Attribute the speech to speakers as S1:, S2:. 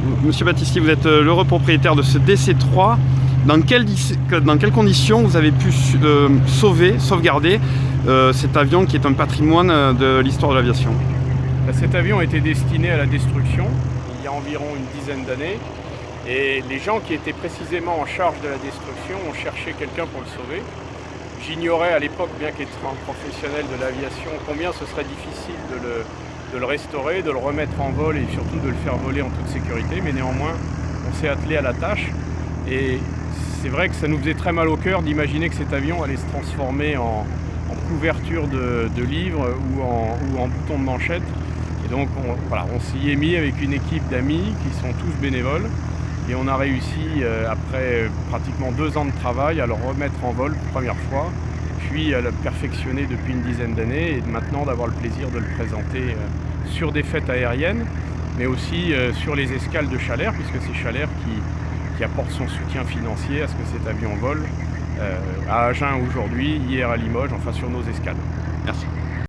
S1: Monsieur Battisti, vous êtes l'heureux propriétaire de ce DC-3. Dans quelles conditions vous avez pu sauvegarder cet avion qui est un patrimoine de l'histoire de l'aviation?
S2: Cet avion était destiné à la destruction il y a environ une dizaine d'années. Et les gens qui étaient précisément en charge de la destruction ont cherché quelqu'un pour le sauver. J'ignorais à l'époque, bien qu'étant professionnel de l'aviation, combien ce serait difficile de le restaurer, de le remettre en vol et surtout de le faire voler en toute sécurité. Mais néanmoins, on s'est attelé à la tâche. Et c'est vrai que ça nous faisait très mal au cœur d'imaginer que cet avion allait se transformer en couverture de livres ou en bouton de manchette. Et donc on s'y est mis avec une équipe d'amis qui sont tous bénévoles. Et on a réussi, après pratiquement 2 ans de travail, à le remettre en vol pour première fois, puis à le perfectionner depuis une dizaine d'années, et maintenant d'avoir le plaisir de le présenter sur des fêtes aériennes, mais aussi sur les escales de Chalair, puisque c'est Chalair qui apporte son soutien financier à ce que cet avion vole, à Agen aujourd'hui, hier à Limoges, enfin sur nos escales.
S1: Merci.